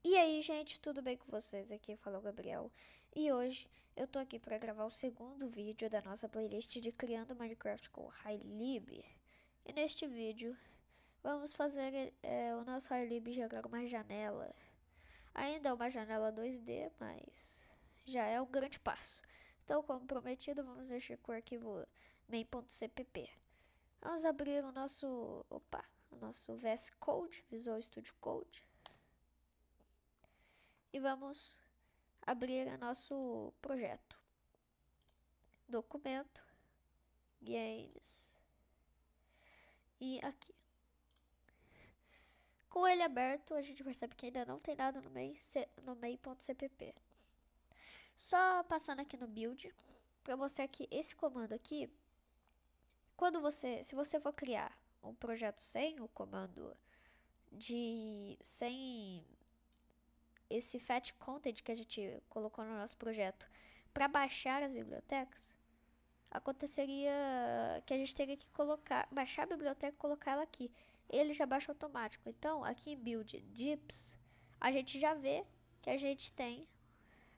E aí, gente, tudo bem com vocês? Aqui fala o Gabriel. E hoje eu tô aqui para gravar o segundo vídeo da nossa playlist de Criando Minecraft com HiLib. E neste vídeo vamos fazer o nosso HiLib gerar uma janela. Ainda é uma janela 2D, mas já é um grande passo. Então, como prometido, vamos mexer com o arquivo main.cpp. Vamos abrir o nosso VS Code, Visual Studio Code. E vamos abrir nosso projeto. Documento, Games. E aqui. Com ele aberto, a gente percebe que ainda não tem nada no main.cpp. Só passando aqui no build, para mostrar que esse comando aqui, se você for criar um projeto sem o comando sem esse fat content que a gente colocou no nosso projeto para baixar as bibliotecas, aconteceria que a gente teria que baixar a biblioteca e colocar ela aqui. Ele já baixa automático. Então, aqui em build dips, a gente já vê que a gente tem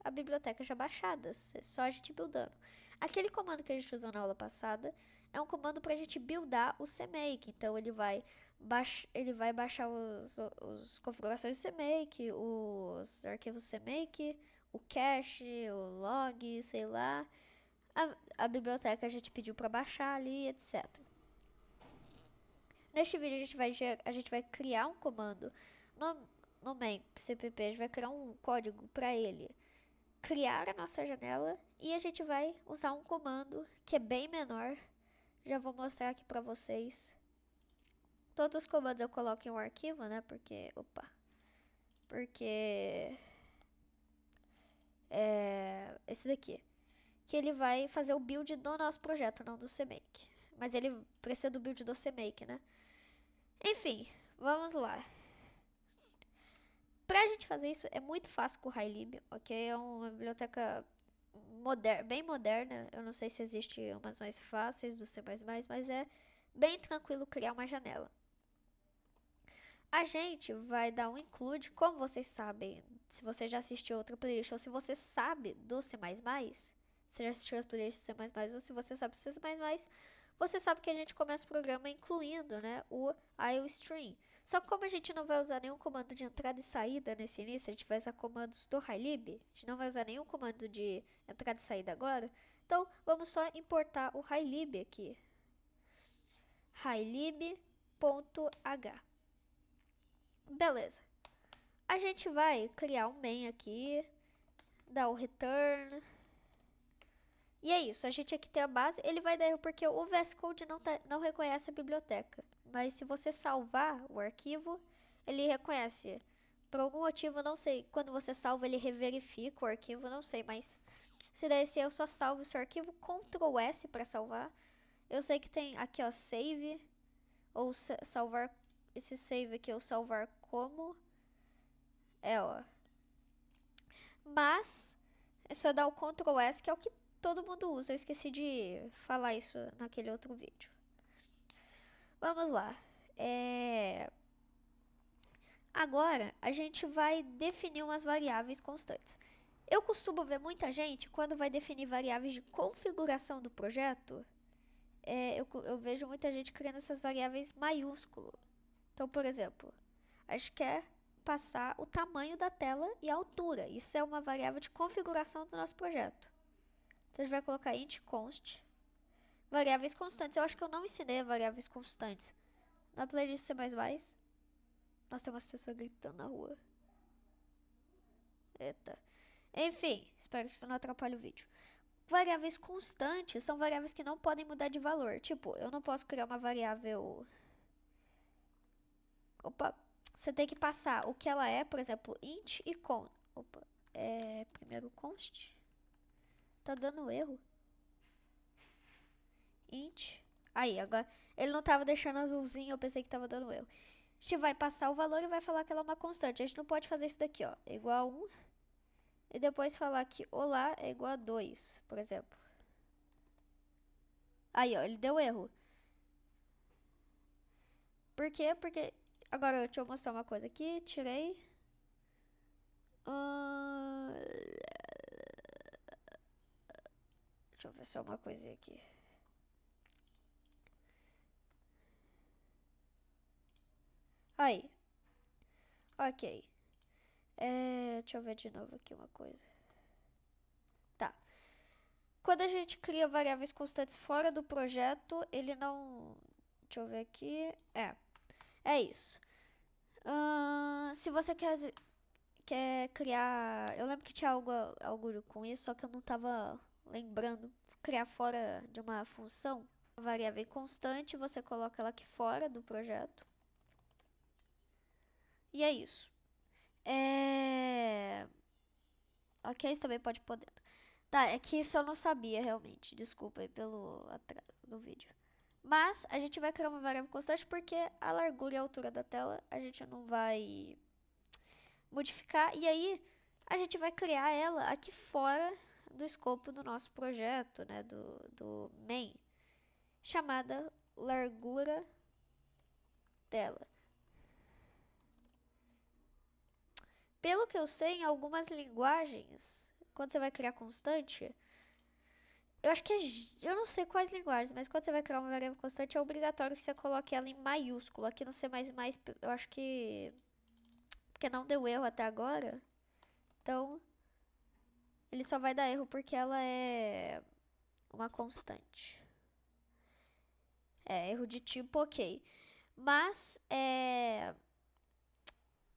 a biblioteca já baixada, é só a gente buildando. Aquele comando que a gente usou na aula passada é um comando para a gente buildar o CMake. Então, ele vai baixar os configurações do CMake, os arquivos CMake, o cache, o log, sei lá. A biblioteca a gente pediu para baixar ali, etc. Neste vídeo a gente vai criar um comando no main cpp, a gente vai criar um código para ele criar a nossa janela e a gente vai usar um comando que é bem menor. Já vou mostrar aqui para vocês. Todos os comandos eu coloco em um arquivo, né? Porque esse daqui, que ele vai fazer o build do nosso projeto, não do CMake. Mas ele precisa do build do CMake, né? Enfim, vamos lá. Pra gente fazer isso é muito fácil com o HiLib, ok? É uma biblioteca bem moderna. Eu não sei se existe umas mais fáceis do C++, mas é bem tranquilo criar uma janela. A gente vai dar um include, como vocês sabem, se você já assistiu outra playlist ou se você sabe do C++, você já assistiu as playlists do C++ ou se você sabe do C++, você sabe que a gente começa o programa incluindo, né, o IOStream. Só que como a gente não vai usar nenhum comando de entrada e saída nesse início, a gente vai usar comandos do HiLib, a gente não vai usar nenhum comando de entrada e saída agora, então vamos só importar o HiLib aqui. HiLib.h. Beleza. A gente vai criar um main aqui, dar o return. E é isso, a gente aqui tem a base, ele vai dar erro porque o VS Code não reconhece a biblioteca. Mas se você salvar o arquivo, ele reconhece. Por algum motivo, não sei, quando você salva ele reverifica o arquivo, não sei, mas se der esse erro, só salve o seu arquivo, Ctrl S para salvar. Eu sei que tem aqui ó, save, ou salvar, esse save aqui, ou salvar como, ó. Mas é só dar o Ctrl S, que é o que todo mundo usa. Eu esqueci de falar isso naquele outro vídeo. Vamos lá. Agora a gente vai definir umas variáveis constantes. Eu costumo ver muita gente quando vai definir variáveis de configuração do projeto. Eu vejo muita gente criando essas variáveis maiúsculo. Então, por exemplo, a gente quer passar o tamanho da tela e a altura. Isso é uma variável de configuração do nosso projeto. Então a gente vai colocar int const. Variáveis constantes. Eu acho que eu não ensinei variáveis constantes na playlist C++. Nós temos pessoas gritando na rua. Eita. Enfim, espero que isso não atrapalhe o vídeo. Variáveis constantes são variáveis que não podem mudar de valor. Tipo, eu não posso criar uma variável... Opa, você tem que passar o que ela é, por exemplo, int e const. Opa, primeiro const. Tá dando erro. Int. Aí, agora, ele não tava deixando azulzinho, eu pensei que tava dando erro. A gente vai passar o valor e vai falar que ela é uma constante. A gente não pode fazer isso daqui, ó. É igual a 1. E depois falar que olá é igual a 2, por exemplo. Aí, ó, ele deu erro. Por quê? Porque... Agora, deixa eu mostrar uma coisa aqui. Tirei. eu ver só uma coisinha aqui. Aí. Ok. Deixa eu ver de novo aqui uma coisa. Tá. Quando a gente cria variáveis constantes fora do projeto, ele não... Deixa eu ver aqui. É isso. Se você quer criar... Eu lembro que tinha algo com isso, só que eu não tava lembrando. Criar fora de uma função. Variável constante, você coloca ela aqui fora do projeto. E é isso. Ok, isso também pode poder. Tá, é que isso eu não sabia realmente. Desculpa aí pelo atraso do vídeo. Mas a gente vai criar uma variável constante porque a largura e a altura da tela a gente não vai modificar. E aí a gente vai criar ela aqui fora do escopo do nosso projeto, né? Do main. Chamada largura tela. Pelo que eu sei, em algumas linguagens, quando você vai criar constante, eu acho que eu não sei quais linguagens, mas quando você vai criar uma variável constante é obrigatório que você coloque ela em maiúsculo. Aqui no C++, eu acho que porque não deu erro até agora. Então, ele só vai dar erro porque ela é uma constante. Erro de tipo ok. Mas,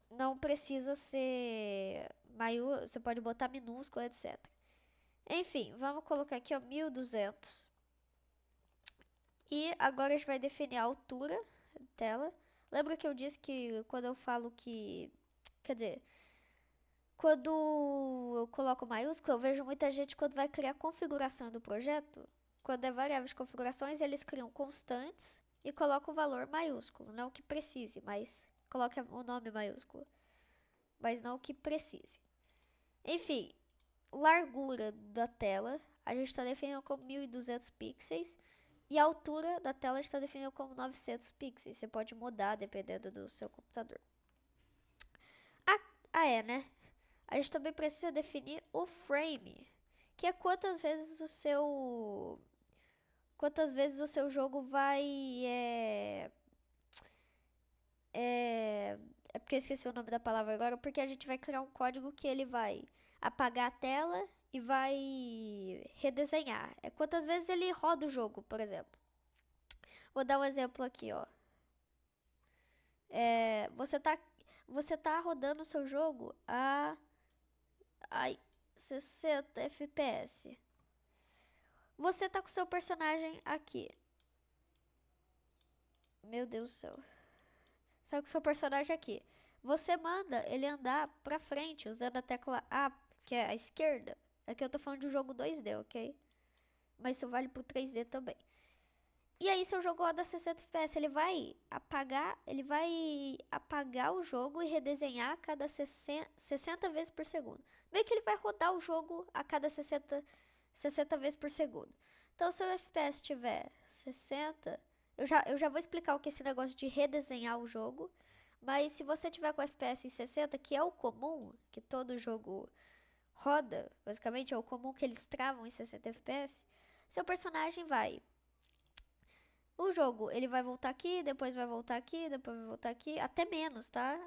não precisa ser maiúsculo, você pode botar minúsculo, etc. Enfim, vamos colocar aqui, ó, 1200. E agora a gente vai definir a altura da tela. Lembra que eu disse que quando eu falo que... Quer dizer, quando eu coloco maiúsculo, eu vejo muita gente quando vai criar a configuração do projeto. Quando é variável de configurações, eles criam constantes e colocam o valor maiúsculo. Não que precise, mas coloca o nome maiúsculo. Mas não que precise. Enfim, largura da tela, a gente está definindo como 1200 pixels. E a altura da tela está definida como 900 pixels. Você pode mudar dependendo do seu computador. Né? A gente também precisa definir o frame, que é quantas vezes o seu jogo vai é porque eu esqueci o nome da palavra agora, porque a gente vai criar um código que ele vai apagar a tela e vai redesenhar. É quantas vezes ele roda o jogo, por exemplo. Vou dar um exemplo aqui, ó. Você tá rodando o seu jogo a 60 FPS. Você tá com o seu personagem aqui. Meu Deus do céu. Você tá com o seu personagem aqui. Você manda ele andar pra frente usando a tecla A, que é a esquerda. Aqui eu tô falando de um jogo 2D, ok? Mas isso vale pro 3D também. E aí, seu jogo roda 60 FPS, ele vai apagar o jogo e redesenhar a cada 60 vezes por segundo. Meio que ele vai rodar o jogo a cada 60 vezes por segundo. Então, se o FPS tiver 60, eu já vou explicar o que é esse negócio de redesenhar o jogo. Mas se você tiver com FPS em 60, que é o comum, que todo jogo roda, basicamente é o comum que eles travam em 60 FPS, seu personagem vai... O jogo, ele vai voltar aqui, depois vai voltar aqui, depois vai voltar aqui, até menos, tá?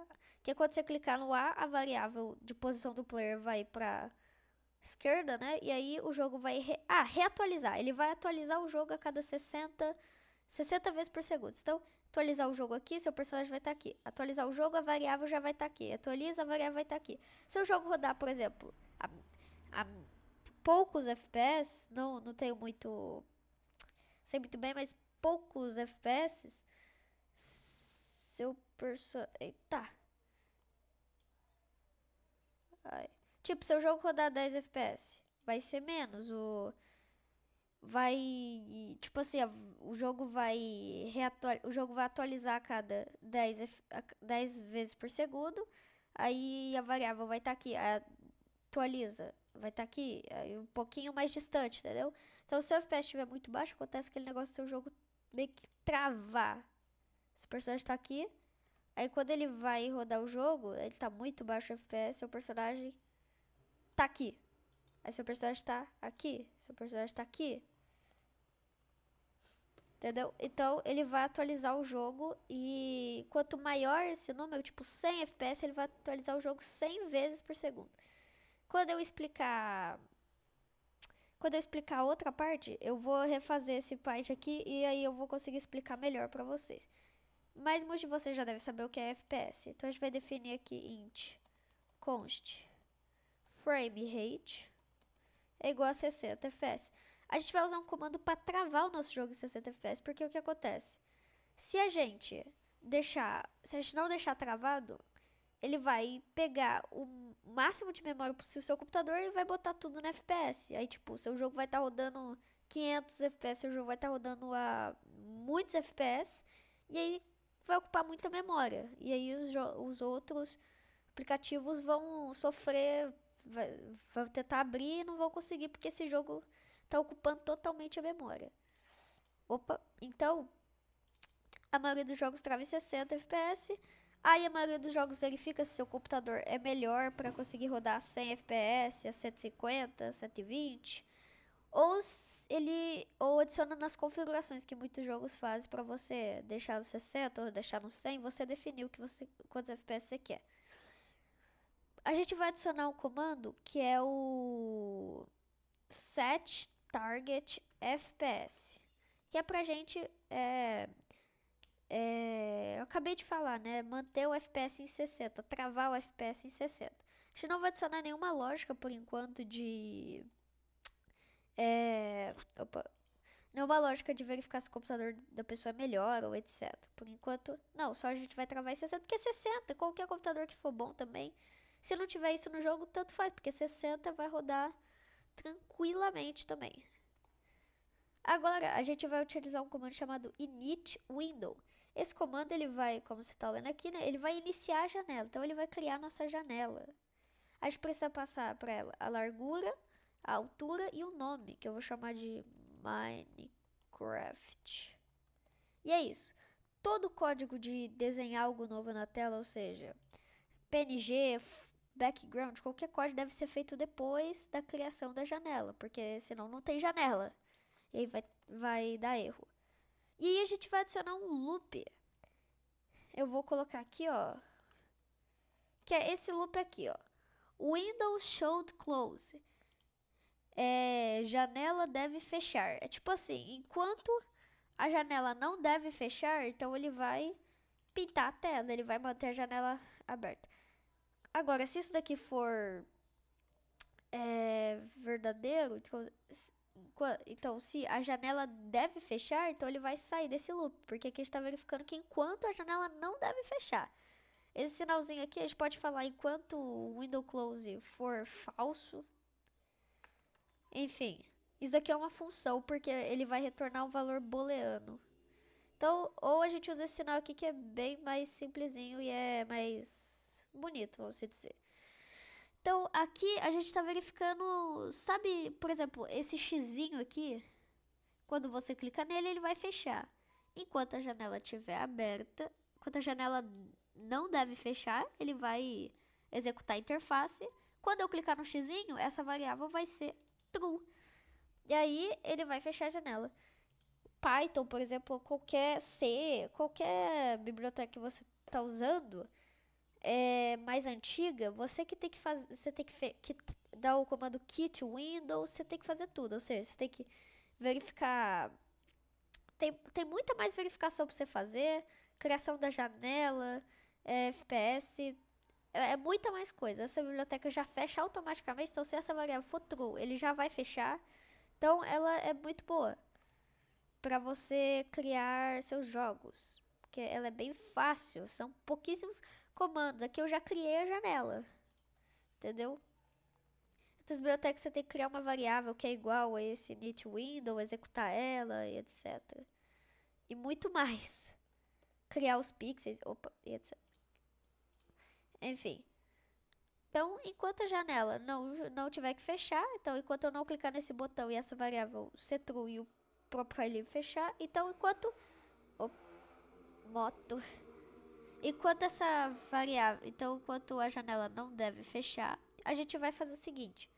Que quando você clicar no A variável de posição do player vai pra esquerda, né? E aí o jogo vai reatualizar. Ele vai atualizar o jogo a cada 60 vezes por segundo. Então, atualizar o jogo aqui, seu personagem vai estar aqui. Atualizar o jogo, a variável já vai estar aqui. Atualiza, a variável vai estar aqui. Se o jogo rodar, por exemplo, a poucos FPS, não tenho muito... Sei muito bem, mas poucos FPS, seu personagem... Eita! Ai. Tipo, se o jogo rodar 10 FPS, vai ser menos. Vai... Tipo assim, o jogo vai atualizar a cada 10 vezes por segundo. Aí a variável vai estar aqui. Atualiza. Vai estar aqui. Aí um pouquinho mais distante, entendeu? Então, se o FPS estiver muito baixo, acontece aquele negócio do seu jogo meio que travar. Esse personagem tá aqui. Aí quando ele vai rodar o jogo, ele tá muito baixo o FPS, seu personagem tá aqui. Aí seu personagem tá aqui, seu personagem tá aqui. Entendeu? Então ele vai atualizar o jogo e quanto maior esse número, tipo 100 FPS, ele vai atualizar o jogo 100 vezes por segundo. Quando eu explicar, quando eu explicar a outra parte, eu vou refazer esse parte aqui e aí eu vou conseguir explicar melhor pra vocês. Mas muitos de vocês já devem saber o que é FPS. Então a gente vai definir aqui int const frame rate é igual a 60 FPS. A gente vai usar um comando para travar o nosso jogo em 60 FPS, porque o que acontece? Se a gente não deixar travado, ele vai pegar o máximo de memória possível do seu computador e vai botar tudo no FPS. Aí, tipo, seu jogo vai estar rodando 500 FPS, seu jogo vai estar rodando a muitos FPS, e aí vai ocupar muita memória. E aí os outros aplicativos vão sofrer, vai tentar abrir e não vão conseguir, porque esse jogo está ocupando totalmente a memória. Opa, então a maioria dos jogos trava em 60 FPS. Aí a maioria dos jogos verifica se seu computador é melhor para conseguir rodar 100 FPS, a 150, 120. Ou adiciona nas configurações que muitos jogos fazem para você deixar no 60 ou deixar no 100, você definiu quantos FPS você quer. A gente vai adicionar um comando que é o set target FPS, que é pra gente eu acabei de falar, né? Manter o FPS em 60, travar o FPS em 60. A gente não vai adicionar nenhuma lógica por enquanto de. Opa. Nenhuma lógica de verificar se o computador da pessoa é melhor ou etc. Por enquanto, não. Só a gente vai travar em 60, porque é 60. Qualquer computador que for bom também. Se não tiver isso no jogo, tanto faz, porque 60 vai rodar tranquilamente também. Agora, a gente vai utilizar um comando chamado init window. Esse comando, ele vai, como você está lendo aqui, né? Ele vai iniciar a janela. Então, ele vai criar a nossa janela. A gente precisa passar para ela a largura, a altura e o nome, que eu vou chamar de Minecraft. E é isso. Todo código de desenhar algo novo na tela, ou seja, PNG, background, qualquer código deve ser feito depois da criação da janela, porque senão não tem janela. E aí vai dar erro. E aí a gente vai adicionar um loop. Eu vou colocar aqui, ó. Que é esse loop aqui, ó. Windows should close. Janela deve fechar. É tipo assim, enquanto a janela não deve fechar, então ele vai pintar a tela, ele vai manter a janela aberta. Agora, se isso daqui for verdadeiro, então se a janela deve fechar, então ele vai sair desse loop, porque aqui a gente está verificando que enquanto a janela não deve fechar. Esse sinalzinho aqui a gente pode falar enquanto o window close for falso. Enfim, isso daqui é uma função, porque ele vai retornar um valor booleano. Então, ou a gente usa esse sinal aqui que é bem mais simplesinho e é mais bonito, vamos dizer. Então, aqui a gente está verificando, sabe, por exemplo, esse xizinho aqui, quando você clica nele, ele vai fechar. Enquanto a janela estiver aberta, enquanto a janela não deve fechar, ele vai executar a interface. Quando eu clicar no xizinho, essa variável vai ser true. E aí, ele vai fechar a janela. Python, por exemplo, qualquer C, qualquer biblioteca que você está usando, mais antiga, você que tem que fazer, você tem que dar o comando kit Windows, você tem que fazer tudo, ou seja, você tem que verificar, tem muita mais verificação para você fazer, criação da janela, FPS, muita mais coisa. Essa biblioteca já fecha automaticamente, então se essa variável for true, ele já vai fechar. Então ela é muito boa para você criar seus jogos, porque ela é bem fácil, são pouquíssimos comandos. Aqui eu já criei a janela, entendeu? Nas bibliotecas você tem que criar uma variável que é igual a esse init window, executar ela e etc. E muito mais. Criar os pixels, e etc. Enfim. Então, enquanto a janela não tiver que fechar, então enquanto eu não clicar nesse botão e essa variável ser true e o próprio file fechar, então enquanto moto. Enquanto essa variável, então enquanto a janela não deve fechar, a gente vai fazer o seguinte.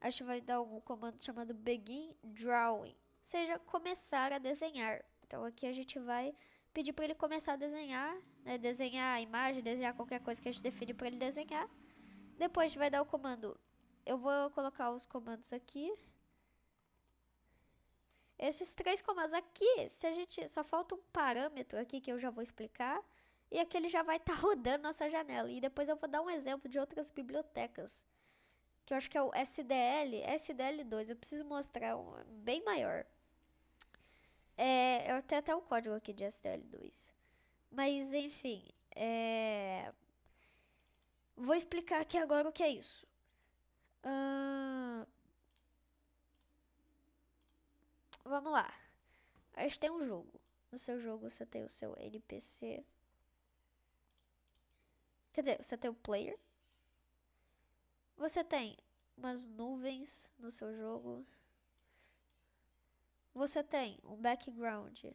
a gente vai dar um comando chamado begin drawing, ou seja, começar a desenhar. Então aqui a gente vai pedir para ele começar a desenhar, né? Desenhar a imagem, desenhar qualquer coisa que a gente define para ele desenhar. Depois a gente vai dar o comando. Eu vou colocar os comandos aqui. Esses 3 comandos aqui, se a gente só falta um parâmetro aqui que eu já vou explicar, e aqui ele já vai estar rodando nossa janela. E depois eu vou dar um exemplo de outras bibliotecas, que eu acho que é o SDL2. Eu preciso mostrar um bem maior. Eu tenho até o código aqui de SDL2. Mas enfim, vou explicar aqui agora o que é isso. Vamos lá. A gente tem um jogo. No seu jogo você tem o seu NPC. Quer dizer, você tem o player. Você tem umas nuvens no seu jogo. Você tem um background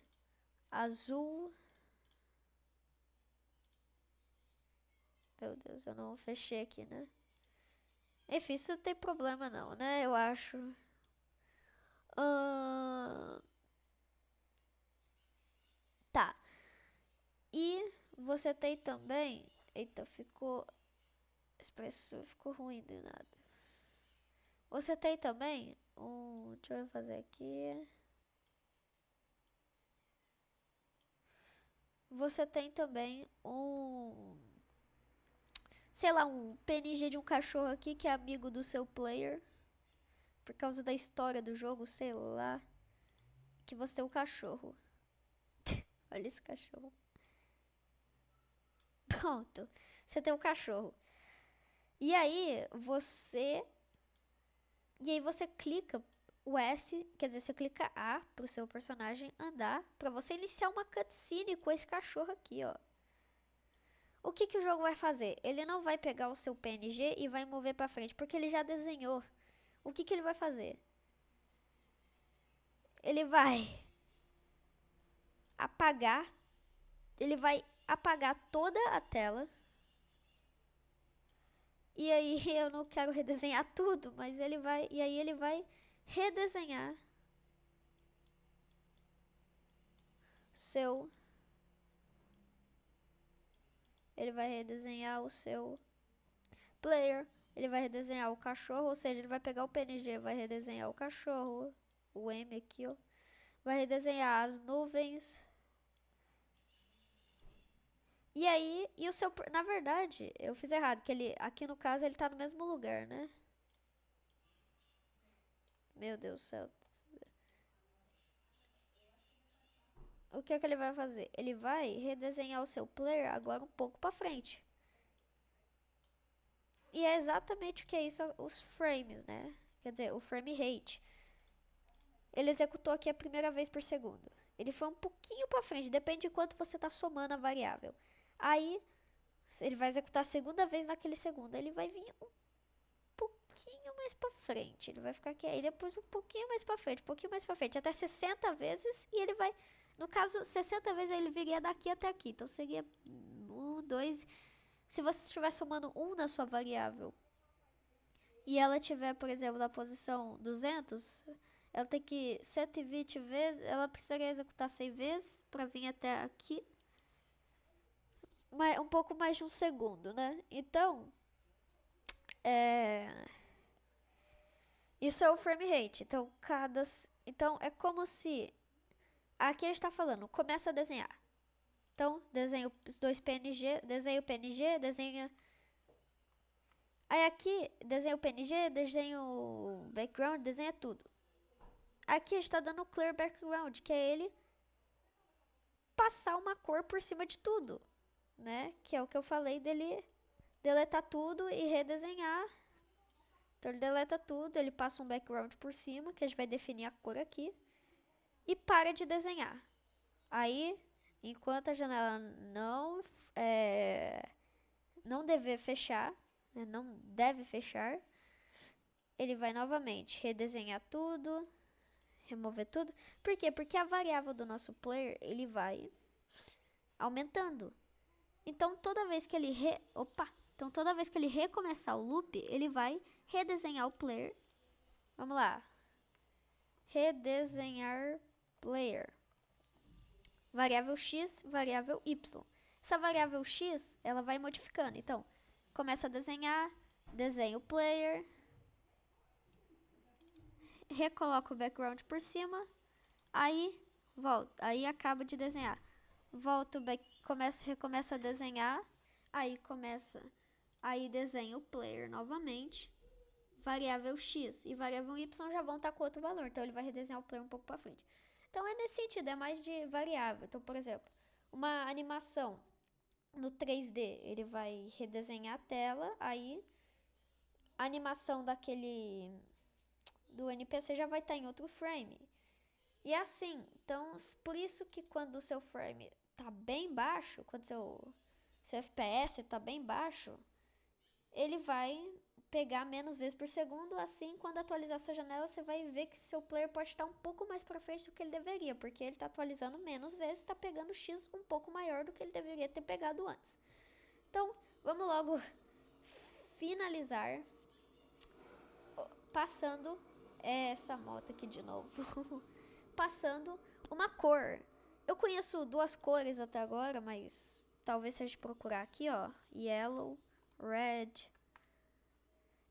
azul. Meu Deus, eu não fechei aqui, né? Enfim, isso não tem problema não, né? Eu acho. Tá. E você tem também. Eita, ficou. Expresso ficou ruim de nada. Você tem também um. Deixa eu fazer aqui. Você tem também um. Sei lá, um PNG de um cachorro aqui que é amigo do seu player. Por causa da história do jogo, sei lá. Que você tem um cachorro. Olha esse cachorro. Pronto. Você tem um cachorro. E aí você clica o S, quer dizer, você clica A pro seu personagem andar, pra você iniciar uma cutscene com esse cachorro aqui, ó. O que que o jogo vai fazer? Ele não vai pegar o seu PNG e vai mover pra frente, porque ele já desenhou. O que que ele vai fazer? Ele vai apagar, ele vai apagar toda a tela. E aí eu não quero redesenhar tudo, mas ele vai redesenhar seu ele vai redesenhar o seu player, ele vai redesenhar o cachorro, ou seja, ele vai pegar o PNG, vai redesenhar o cachorro, o M aqui, ó, vai redesenhar as nuvens. E aí, na verdade, eu fiz errado, que ele, aqui no caso, ele tá no mesmo lugar, né? Meu Deus do céu. O que é que ele vai fazer? Ele vai redesenhar o seu player agora um pouco pra frente. E é exatamente o que é isso, os frames, né? Quer dizer, o frame rate. Ele executou aqui a primeira vez por segundo. Ele foi um pouquinho pra frente, depende de quanto você tá somando a variável. Aí, ele vai executar a segunda vez naquele segundo. Ele vai vir um pouquinho mais pra frente. Ele vai ficar aqui, aí depois um pouquinho mais pra frente, um pouquinho mais pra frente, até 60 vezes. E ele vai, no caso, 60 vezes ele viria daqui até aqui. Então seria 1, 2. Se você estiver somando 1 na sua variável e ela estiver, por exemplo, na posição 200, ela tem que 120 vezes, ela precisaria executar 100 vezes para vir até aqui. Um pouco mais de um segundo, né? Então, isso é o frame rate. Então é como se aqui a gente está falando, começa a desenhar. Então, desenha os dois PNG, desenha o PNG, desenha. Aí aqui, desenha o PNG, desenha o background, desenha tudo. Aqui a gente tá dando o clear background, que é ele passar uma cor por cima de tudo, né? Que é o que eu falei dele deletar tudo e redesenhar. Então ele deleta tudo, ele passa um background por cima, que a gente vai definir a cor aqui, e para de desenhar. Aí, enquanto a janela não deve fechar, né, não deve fechar, ele vai novamente redesenhar tudo, remover tudo. Por quê? Porque a variável do nosso player, ele vai aumentando. Então toda vez que ele recomeçar o loop, ele vai redesenhar o player Vamos lá. Redesenhar player. Variável x, variável y. Essa variável x, ela vai modificando. Então, começa a desenhar, desenha o player, recoloca o background por cima, aí volta, aí acaba de desenhar. Volta o recomeça a desenhar, aí desenha o player novamente, variável x e variável y já vão estar com outro valor, então ele vai redesenhar o player um pouco para frente. Então é nesse sentido, é mais de variável. Então, por exemplo, uma animação no 3D, ele vai redesenhar a tela, aí a animação do NPC já vai estar em outro frame. E assim, então, por isso que quando o seu frame tá bem baixo, quando seu FPS tá bem baixo, ele vai pegar menos vezes por segundo. Assim, quando atualizar sua janela, você vai ver que seu player pode estar um pouco mais para frente do que ele deveria, porque ele está atualizando menos vezes, está pegando X um pouco maior do que ele deveria ter pegado antes. Então, vamos logo finalizar passando essa moto aqui de novo. Passando uma cor. Eu conheço duas cores até agora, mas talvez se a gente procurar aqui, ó, yellow, red.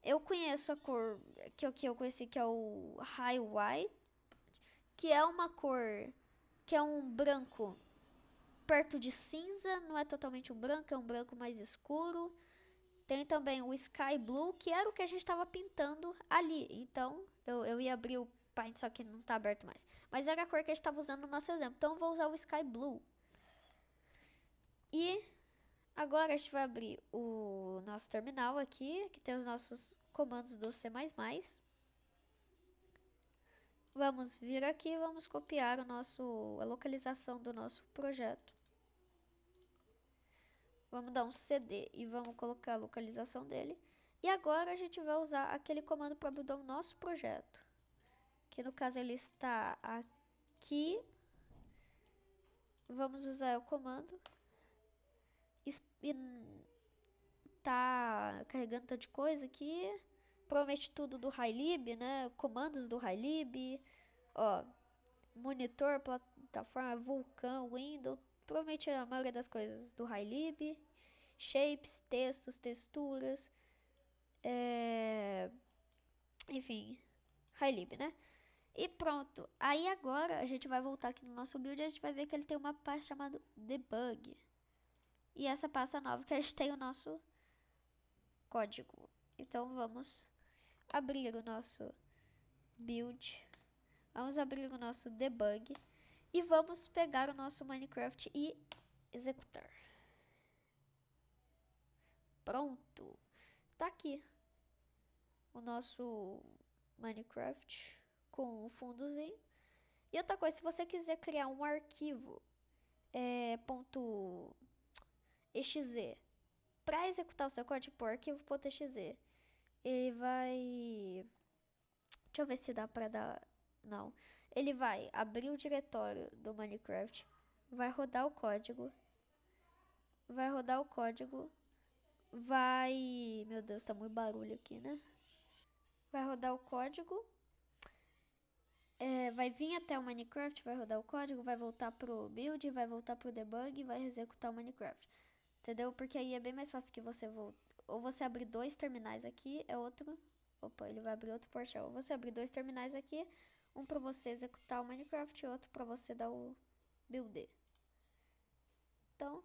Eu conheço a cor que eu conheci, que é o high white, que é uma cor que é um branco perto de cinza, não é totalmente um branco, é um branco mais escuro. Tem também o Sky Blue, que era o que a gente estava pintando ali. Então, eu ia abrir o Paint, só que não está aberto mais. Mas era a cor que a gente estava usando no nosso exemplo. Então, eu vou usar o Sky Blue. E agora a gente vai abrir o nosso terminal aqui, que tem os nossos comandos do C++. Vamos vir aqui e vamos copiar a localização do nosso projeto. Vamos dar um CD e vamos colocar a localização dele. E agora a gente vai usar aquele comando para abrir o nosso projeto. Que no caso ele está aqui. Vamos usar o comando. Tá carregando tanta coisa aqui. Promete tudo do HiLib, né? Comandos do HiLib. Ó, monitor, plataforma, vulcão, window. Promete a maioria das coisas do HiLib. Shapes, textos, texturas. Enfim, HiLib, né? E pronto. Aí agora a gente vai voltar aqui no nosso build e a gente vai ver que ele tem uma pasta chamada debug. E essa pasta nova que a gente tem o nosso código. Então vamos abrir o nosso build. Vamos abrir o nosso debug. E vamos pegar o nosso Minecraft e executar. Pronto. Tá aqui o nosso Minecraft com o fundozinho. E outra coisa, se você quiser criar um arquivo .exe para executar o seu código por arquivo.exe, ele vai... Deixa eu ver se dá pra dar... Não. Ele vai abrir o diretório do Minecraft, vai rodar o código, Meu Deus, tá muito barulho aqui, né? Vai rodar o código, vai vir até o Minecraft, vai rodar o código, vai voltar pro build, vai voltar pro debug e vai executar o Minecraft. Entendeu? Porque aí é bem mais fácil que você ou você abrir dois terminais aqui, Opa, ele vai abrir outro PowerShell. Ou você abrir dois terminais aqui, um pra você executar o Minecraft e outro pra você dar o build. Então,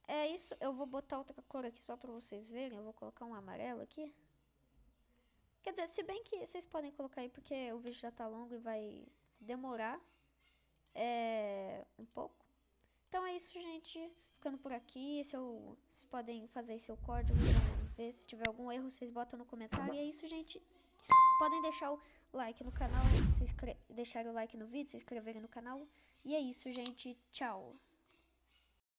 é isso. Eu vou botar outra cor aqui só pra vocês verem. Eu vou colocar um amarelo aqui. Quer dizer, se bem que vocês podem colocar aí porque o vídeo já tá longo e vai demorar um pouco. Então é isso, gente. Ficando por aqui. Vocês podem fazer seu código. Ver se tiver algum erro, vocês botam no comentário. E é isso, gente. Podem deixar o like no canal, deixar o like no vídeo, se inscreverem no canal. E é isso, gente. Tchau.